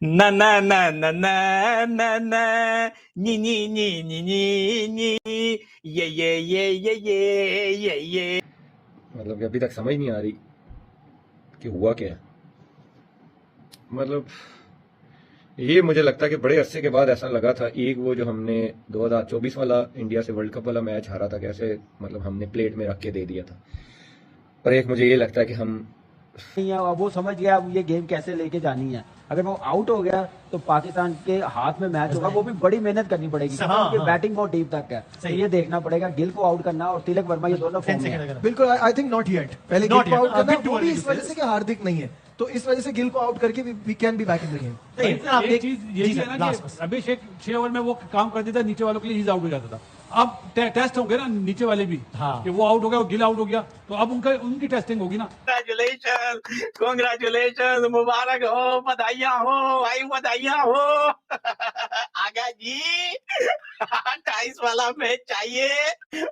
ना ना ना ना ना ना ना नी नी नी नी नी नी ये मतलब कि अभी तक समझ नहीं आ रही कि हुआ क्या है। मतलब ये मुझे लगता है कि बड़े अरसे के बाद ऐसा लगा था। एक वो जो हमने 2024 वाला इंडिया से वर्ल्ड कप वाला मैच हारा था, कैसे मतलब हमने प्लेट में रख के दे दिया था। और एक मुझे ये लगता है कि हम नहीं है, अब वो समझ गया अब ये गेम कैसे लेके जानी है। अगर वो आउट हो गया तो पाकिस्तान के हाथ में मैच होगा, वो भी बड़ी मेहनत करनी पड़ेगी। उनकी बैटिंग बहुत डीप तक है, तो ये देखना पड़ेगा गिल को आउट करना और तिलक वर्मा, ये दोनों फॉर्म में हैं। बिल्कुल, आई थिंक नॉट येट। पहले गिल को आउट करना, वो भी इस वजह से कि हार्दिक नहीं है, तो इस वजह से गिल को आउट करके we can be back in the game. एक चीज यही है ना कि अभिषेक 6 ओवर में वो काम कर देता, नीचे वालों के लिए आउट हो जाता था। अब टेस्ट हो गए ना नीचे वाले भी, कि वो आउट हो गया, वो गिल आउट हो गया, तो अब उनकी टेस्टिंग होगी ना। कांग्रेचुलेशन, मुबारक हो, बधाइयां हो भाई, बधाइयां हो। आगा जी 28 वाला मैच चाहिए।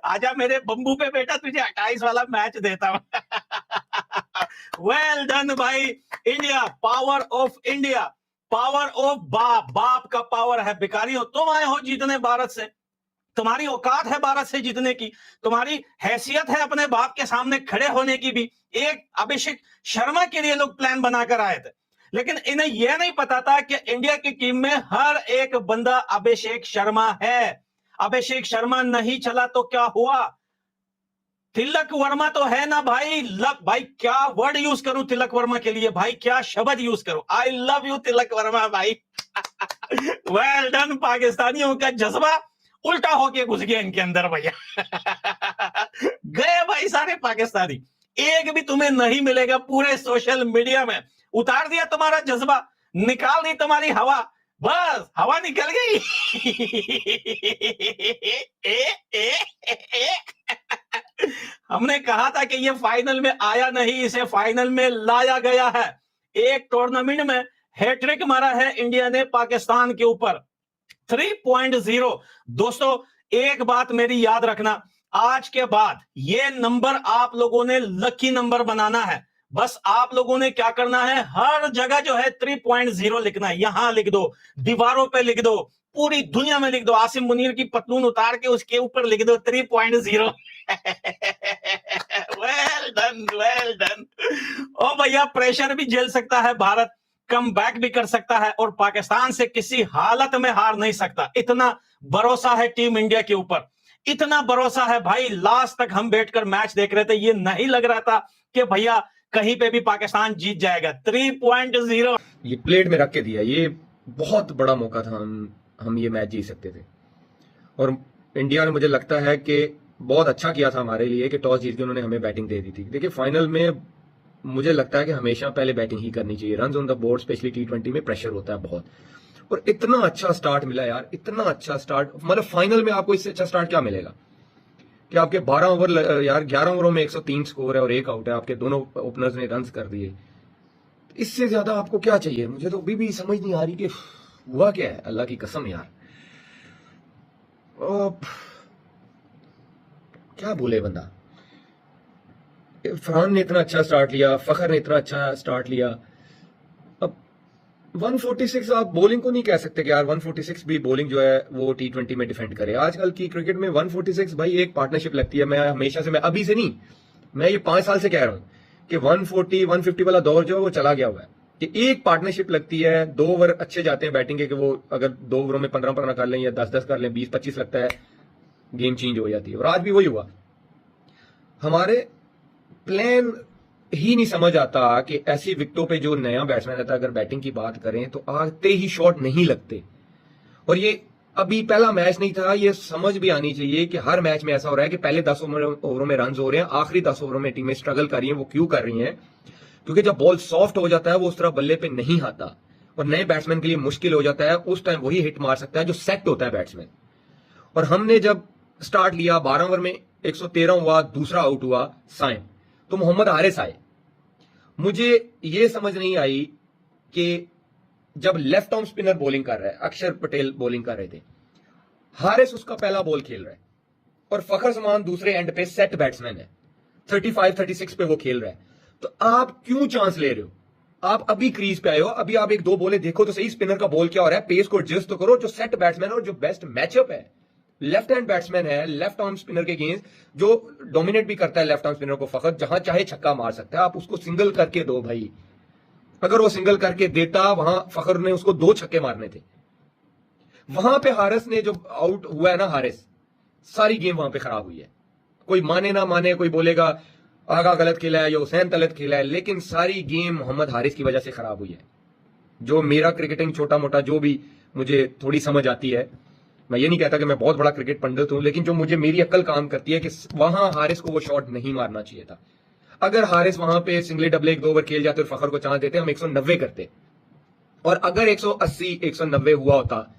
आजा मेरे बम्बू पे बेटा, तुझे 28 वाला मैच देता हूँ। वेल डन भाई India, power of India, power of बाप। बाप का पावर है। भिखारी हो तुम, आए हो जीतने भारत से, तुम्हारी औकात है भारत से जीतने की, तुम्हारी हैसियत है अपने बाप के सामने खड़े होने की भी। एक अभिषेक शर्मा के लिए लोग प्लान बनाकर आए थे, लेकिन इन्हें यह नहीं पता था कि इंडिया की टीम में हर एक बंदा अभिषेक शर्मा है। अभिषेक शर्मा नहीं चला तो क्या हुआ? तिलक वर्मा तो है ना भाई। भाई क्या वर्ड यूज करूं तिलक वर्मा के लिए, भाई क्या शब्द यूज करूं? I love you Tilak Varma भाई। Well done. पाकिस्तानियों का जज्बा उल्टा होके घुस गया इनके अंदर भैया। गए भाई सारे पाकिस्तानी, एक भी तुम्हें नहीं मिलेगा पूरे सोशल मीडिया में। उतार दिया तुम्हारा जज्बा, निकाल दी तुम्हारी हवा, बस हवा निकल गई। हमने कहा था कि ये फाइनल में आया नहीं, इसे फाइनल में लाया गया है। एक टूर्नामेंट में हैट्रिक मारा है इंडिया ने पाकिस्तान के ऊपर, 3.0। दोस्तों एक बात मेरी याद रखना, आज के बाद ये नंबर आप लोगों ने लकी नंबर बनाना है। बस आप लोगों ने क्या करना है, हर जगह जो है 3.0 लिखना है। यहां लिख दो, दीवारों पे लिख दो, पूरी दुनिया में लिख दो। आसिम मुनीर की पतलून उतार के उसके ऊपर लिख दो 3.0। Well done, well done. ओ भैया, प्रेशर भी झेल सकता है भारत, कम बैक भी कर सकता है, और पाकिस्तान से किसी हालत में हार नहीं सकता। इतना भरोसा है टीम इंडिया के ऊपर, इतना भरोसा है भाई। लास्ट तक हम बैठकर मैच देख रहे थे, ये नहीं लग रहा था कि भैया कहीं पे भी पाकिस्तान जीत जाएगा। 3.0 ये प्लेट में रख के दिया, ये बहुत बड़ा मौका था। हम ये मैच जीत सकते थे, और इंडिया ने मुझे लगता है कि बहुत अच्छा किया था हमारे लिए कि टॉस जीत के उन्होंने हमें बैटिंग दे दी थी। देखिए फाइनल में मुझे लगता है कि हमेशा पहले बैटिंग ही करनी चाहिए। Run on the board specially T20 में प्रेशर होता है बहुत, और इतना अच्छा स्टार्ट मिला यार, इतना अच्छा स्टार्ट। मतलब फाइनल में आपको इससे अच्छा स्टार्ट क्या मिलेगा कि आपके 12 ओवर यार, 11 ओवरों में 103 स्कोर है और 1 आउट है, आपके दोनों ओपनर्स ने रन कर दिए। इससे ज्यादा आपको क्या चाहिए? मुझे तो अभी भी समझ नहीं आ रही कि हुआ क्या है, अल्लाह की कसम यार। क्या बोले बंदा। फरहान ने इतना अच्छा स्टार्ट लिया, फखर ने इतना अच्छा स्टार्ट लिया। अब 146 आप बॉलिंग को नहीं कह सकते कि यार 146 भी बॉलिंग जो है वो T20 में डिफेंड करे। आजकल की क्रिकेट में 146 भाई एक पार्टनरशिप लगती है। मैं हमेशा से, मैं अभी से नहीं, मैं ये 5 साल से कह रहा हूं कि 140 150 वाला दौर जो है वो चला गया हुआ है, कि एक पार्टनरशिप लगती है। 2 ओवर अच्छे जाते हैं बैटिंग के, कि वो अगर 2 ओवरों में 15-15 कर लें या 10-10 कर लें, 20-25 लगता है, गेम चेंज हो जाती है। और आज भी वही हुआ। हमारे प्लान ही नहीं समझ आता कि ऐसी विकेटों पे जो नया बैट्समैन रहता है, अगर बैटिंग की बात करें तो आते ही शॉट नहीं लगते। और ये अभी पहला मैच नहीं था, ये समझ भी आनी चाहिए कि हर मैच में ऐसा हो रहा है कि पहले 10 ओवरों में रन हो रहे हैं, आखिरी 10 ओवरों में टीमें स्ट्रगल कर रही हैं। वो क्यों कर रही हैं? क्योंकि जब बॉल सॉफ्ट हो जाता है वो उस तरह बल्ले पे नहीं आता, और नए बैट्समैन के लिए मुश्किल हो जाता है। उस टाइम वही हिट मार सकता है जो सेट होता है बैट्समैन। और हमने जब स्टार्ट लिया, 12 ओवर में 113 हुआ, दूसरा आउट हुआ साइम, तो मोहम्मद हारिस आए। मुझे यह समझ नहीं आई कि जब लेफ्ट आर्म स्पिनर बॉलिंग कर रहा है, अक्षर पटेल बॉलिंग कर रहे थे, हारिस उसका पहला बॉल खेल रहा है, और फखर जमान दूसरे एंड पे सेट बैट्समैन है, 35-36 पे वो खेल रहा है। तो आप क्यों चांस ले रहे हो? आप अभी क्रीज पे आए हो, अभी आप एक दो बोले देखो तो सही स्पिनर का बॉल क्या हो रहा है, पेस को एडजस्ट तो करो। जो सेट बैट्समैन और जो बेस्ट मैचअप है, लेफ्ट हैंड बैट्समैन है, लेफ्ट आर्म स्पिनर के गेंस जो डोमिनेट भी करता है लेफ्ट आर्म स्पिनर को, फखर जहां चाहे छक्का मार सकता है, आप उसको सिंगल करके दो भाई। अगर वो सिंगल करके देता, वहां फखर ने उसको 2 छक्के मारने थे। वहां पे हारिस ने जो आउट हुआ है ना, हारिस, सारी गेम वहां पे खराब हुई है। कोई माने ना माने, कोई बोलेगा आगा गलत खेला है या हुसैन गलत खेला है, लेकिन सारी गेम मोहम्मद हारिस की वजह से खराब हुई है। जो मेरा क्रिकेटिंग छोटा मोटा जो भी मुझे थोड़ी समझ आती है, मैं ये नहीं कहता कि मैं बहुत बड़ा क्रिकेट पंडित हूं, लेकिन जो मुझे मेरी अक्ल काम करती है कि वहां हारिस को वो शॉट नहीं मारना चाहिए था। अगर हारिस वहां पे सिंगले डबले 1-2 ओवर खेल जाते और फखर को चांस देते, हम 190 करते। और अगर 180 190 हुआ होता,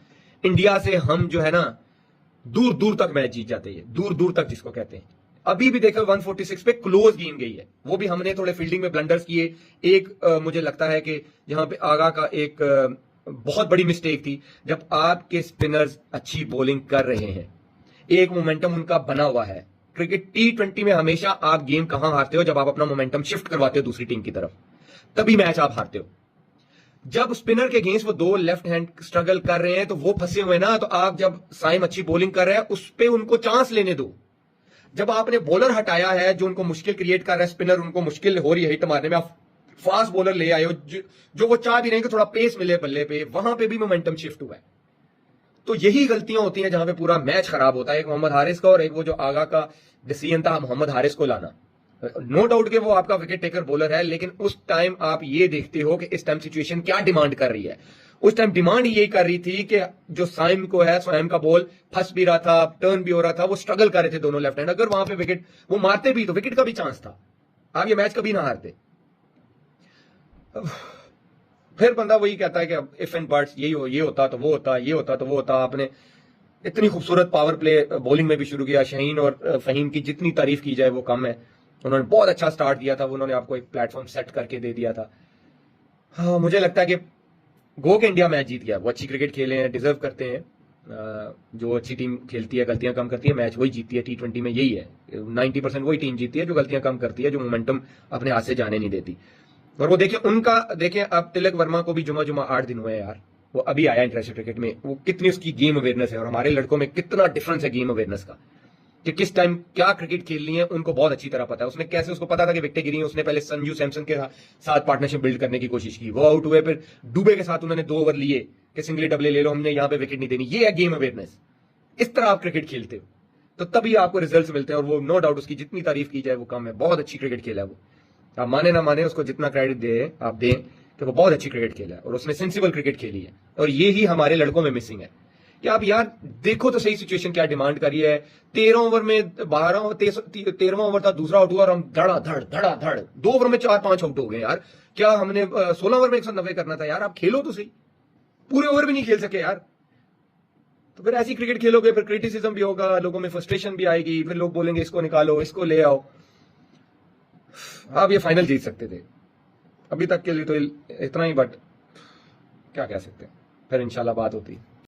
इंडिया से हम जो है ना दूर दूर तक मैच जीत जाते हैं, दूर दूर तक जिसको कहते हैं। अभी भी देखो 146 पे क्लोज गेम गई है, वो भी हमने थोड़े फील्डिंग में ब्लंडर्स किए। एक मुझे लगता है कि जहां पे आगा का एक बहुत बड़ी मिस्टेक थी, जब आपके स्पिनर्स अच्छी बॉलिंग कर रहे हैं, एक मोमेंटम उनका बना हुआ है। क्रिकेट T20 में हमेशा आप गेम कहां हारते हो, जब आप अपना मोमेंटम शिफ्ट करवाते हो दूसरी टीम की तरफ, तभी मैच आप हारते हो। जब स्पिनर के अगेंस्ट वो 2 लेफ्ट हैंड स्ट्रगल कर रहे हैं तो वो फंसे हुए ना, तो आप जब साइम अच्छी बॉलिंग कर रहे हैं उस पे उनको चांस लेने दो। जब आपने बॉलर हटाया है जो उनको मुश्किल क्रिएट कर रहा है, स्पिनर उनको मुश्किल हो रही है हिट मारने में, आप फास्ट बॉलर ले आए हो जो वो चाह भी नहीं कि थोड़ा पेस मिले बल्ले पे, वहां पे भी मोमेंटम शिफ्ट हुआ है। तो यही गलतियां होती हैं जहां पे पूरा मैच खराब होता है। एक मोहम्मद हारिस का और एक वो जो आगा का डिसीजन था मोहम्मद हारिस को लाना। नो डाउट कि वो आपका विकेट टेकर बॉलर है, लेकिन उस टाइम आप ये देखते हो कि इस टाइम सिचुएशन क्या डिमांड कर रही है। उस टाइम डिमांड यही कर रही थी कि जो साइम को है, साइम का बॉल फंस भी रहा था, टर्न भी हो रहा था, वो स्ट्रगल कर रहे थे दोनों लेफ्ट हैंड। अगर वहां पे विकेट वो मारते भी तो विकेट का भी चांस था, आप ये मैच कभी ना हारते। फिर बंदा वही कहता है कि इफ एंड बट्स, ये होता तो वो होता, ये होता तो वो होता। आपने इतनी खूबसूरत पावर प्ले बॉलिंग में भी शुरू किया। शाहीन और फहीम की जितनी तारीफ की जाए वो कम है। उन्होंने बहुत अच्छा स्टार्ट दिया था, उन्होंने आपको एक प्लेटफॉर्म सेट करके दे दिया था। हाँ, मुझे लगता है कि गो के इंडिया मैच जीत गया। वो अच्छी क्रिकेट खेले हैं, डिजर्व करते हैं। जो अच्छी टीम खेलती है, गलतियां कम करती है, मैच वही जीतती है। T20 में यही है, 90% वही टीम जीतती है जो गलतियां कम करती है, जो मोमेंटम अपने हाथ से जाने नहीं देती। और वो देखिए उनका, देखिए अब तिलक वर्मा को भी जुमा 8 दिन हुए हैं यार, वो अभी आया इंटरनेशनल क्रिकेट में। वो कितनी उसकी गेम अवेयरनेस है, और हमारे लड़कों में कितना डिफरेंस है गेम अवेयरनेस का, कि किस टाइम क्या क्रिकेट खेलनी है उनको बहुत अच्छी तरह पता है। उसने कैसे, उसको पता था कि विकेटें गिरी हैं, उसने पहले संजू सैमसन के साथ पार्टनरशिप बिल्ड करने की कोशिश की, वो आउट हुए, फिर डुबे के साथ उन्होंने 2 ओवर लिए कि सिंगले डबले ले लो, हमने यहाँ पे विकेट नहीं देनी। ये है गेम अवेयरनेस। इस तरह आप क्रिकेट खेलते हो तो तभी आपको रिजल्ट्स मिलते हैं। और वो नो डाउट उसकी जितनी तारीफ की जाए वो कम है, बहुत अच्छी क्रिकेट खेला है वो। आप माने ना माने, उसको जितना क्रेडिट दे आप दें कि वो बहुत अच्छी क्रिकेट खेला है और उसने सेंसिबल क्रिकेट खेली है। और ये ही हमारे लड़कों में मिसिंग है कि आप यार देखो तो सही सिचुएशन क्या डिमांड करी है। 13 ओवर में 13वां ओवर था, दूसरा आउट हुआ और हम धड़ 2 ओवर में 4-5 आउट हो गए यार। क्या हमने 16 ओवर में 190 करना था यार? आप खेलो तो सही, पूरे ओवर भी नहीं खेल सके यार। तो फिर ऐसी क्रिकेट खेलोगे, फिर क्रिटिसिज्म भी होगा, लोगों में फ्रस्ट्रेशन भी आएगी, फिर लोग बोलेंगे इसको निकालो, इसको ले आओ। आप ये फाइनल जीत सकते थे, अभी तक के लिए तो इतना ही, बट क्या कह सकते हैं, फिर इंशाल्लाह बात होती।